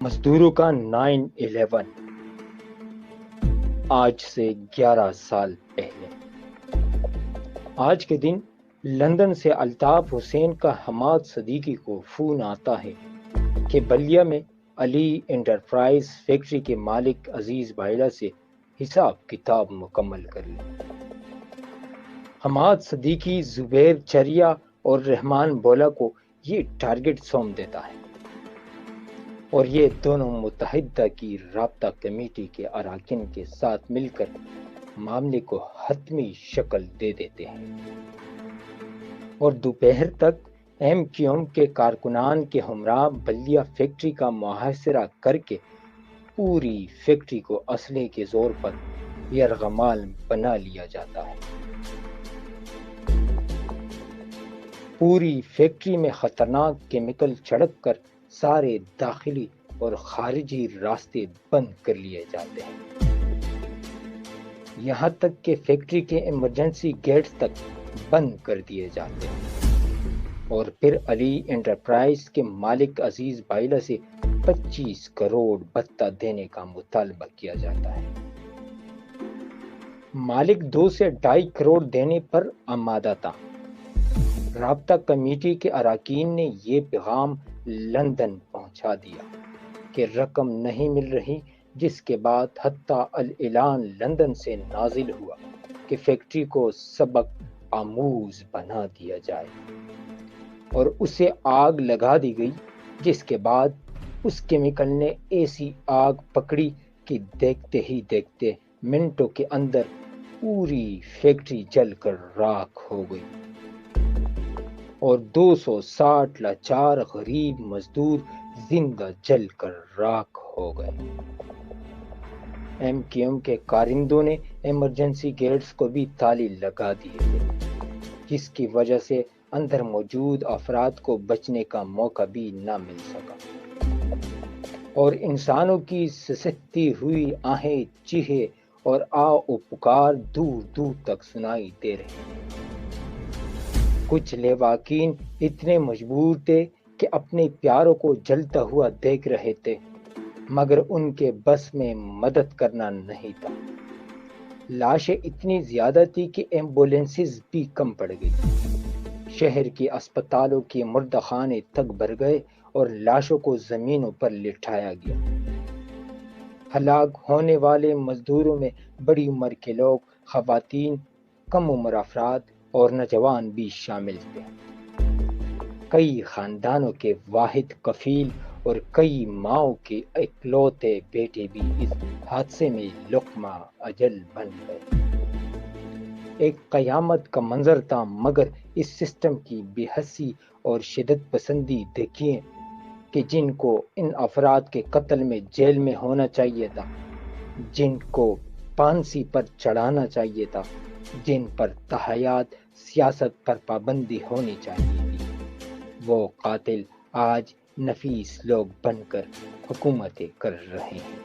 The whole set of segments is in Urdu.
مزدوروں کا 9/11 آج سے 11 سال پہلے۔ آج کے دن لندن سے الطاف حسین کا حماد صدیقی کو فون آتا ہے کہ بلیا میں علی انٹرپرائز فیکٹری کے مالک عزیز بائلا سے حساب کتاب مکمل کر لیں۔ حماد صدیقی زبیر چریا اور رحمان بولا کو یہ ٹارگٹ سونپ دیتا ہے اور یہ دونوں متحدہ کی رابطہ کمیٹی کے اراکین کے ساتھ مل کر معاملے کو حتمی شکل دے دیتے ہیں اور دوپہر تک ایم کیو ایم کے کارکنان کے ہمراہ بلیا فیکٹری کا محاصرہ کر کے پوری فیکٹری کو اسلحے کے زور پر یرغمال بنا لیا جاتا ہے۔ پوری فیکٹری میں خطرناک کیمیکل چھڑک کر سارے داخلی اور خارجی راستے بند کر لیے جاتے ہیں، یہاں تک کہ فیکٹری کے ایمرجنسی گیٹس تک بند کر دیے جاتے ہیں اور پھر علی انٹرپرائز کے مالک عزیز بائلا سے 25 کروڑ بھتہ دینے کا مطالبہ کیا جاتا ہے۔ مالک 2 سے 2.5 کروڑ دینے پر آمادہ تھا۔ رابطہ کمیٹی کے اراکین نے یہ پیغام لندن پہنچا دیا کہ رقم نہیں مل رہی، جس کے بعد حتیٰ الاعلان لندن سے نازل ہوا کہ فیکٹری کو سبق آموز بنا دیا جائے اور اسے آگ لگا دی گئی، جس کے بعد اس کیمیکل نے ایسی آگ پکڑی کہ دیکھتے ہی دیکھتے منٹوں کے اندر پوری فیکٹری جل کر راکھ ہو گئی اور 260 لاچار غریب مزدور زندہ جل کر راکھ ہو گئے۔ ایم کیو ایم کے کارندوں نے ایمرجنسی گیٹس کو بھی تالے لگا دیے تھے، جس کی وجہ سے اندر موجود افراد کو بچنے کا موقع بھی نہ مل سکا اور انسانوں کی سسکتی ہوئی آہیں چیخیں اور آہ و پکار دور دور تک سنائی دے رہے ہیں۔ کچھ لیواکین اتنے مجبور تھے کہ اپنے پیاروں کو جلتا ہوا دیکھ رہے تھے، مگر ان کے بس میں مدد کرنا نہیں تھا۔ لاشیں اتنی زیادہ تھی کہ ایمبولینسز بھی کم پڑ گئی۔ شہر کے اسپتالوں کے مردہ خانے تک بھر گئے اور لاشوں کو زمینوں پر لٹایا گیا۔ ہلاک ہونے والے مزدوروں میں بڑی عمر کے لوگ، خواتین، کم عمر افراد اور نوجوان بھی شامل تھے۔ کئی خاندانوں کے واحد کفیل اور کئی ماؤں کے اکلوتے بیٹے بھی اس حادثے میں لقمہ اجل بن گئے۔ ایک قیامت کا منظر تھا، مگر اس سسٹم کی بے حسی اور شدت پسندی دیکھیے کہ جن کو ان افراد کے قتل میں جیل میں ہونا چاہیے تھا، جن کو پھانسی پر چڑھانا چاہیے تھا، جن پر تاحیات سیاست پر پابندی ہونی چاہیے تھی، وہ قاتل آج نفیس لوگ بن کر حکومتیں کر رہے ہیں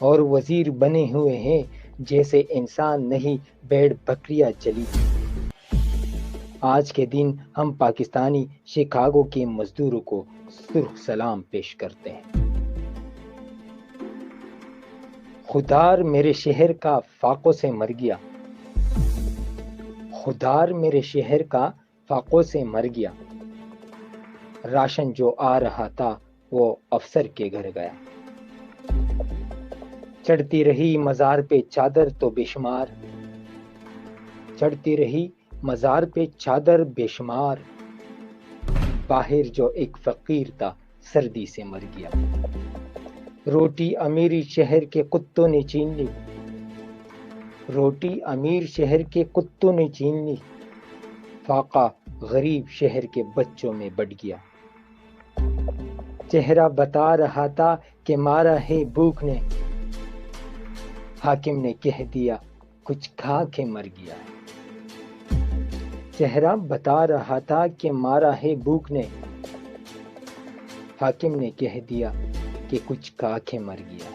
اور وزیر بنے ہوئے ہیں جیسے انسان نہیں بھیڑ بکریاں چلی۔ آج کے دن ہم پاکستانی شکاگو کے مزدوروں کو سرخ سلام پیش کرتے ہیں۔ خدار میرے شہر کا فاقوں سے مر گیا، خدار میرے شہر کا فاقوں سے مر گیا، راشن جو آ رہا تھا وہ افسر کے گھر گیا۔ چڑھتی رہی مزار پہ چادر تو بے شمار، چڑھتی رہی مزار پہ چادر بے شمار، باہر جو ایک فقیر تھا سردی سے مر گیا۔ روٹی امیری شہر کے کتوں نے چھین لی، روٹی امیر شہر کے کتوں نے چھین لی، فاقہ غریب شہر کے بچوں میں بٹ گیا۔ چہرہ بتا رہا تھا کہ مارا ہے بھوک نے، حاکم نے کہہ دیا کچھ کھا کے مر گیا۔ چہرہ بتا رہا تھا کہ مارا ہے بھوک نے، حاکم نے کہہ دیا کہ کچھ کھا کے مر گیا۔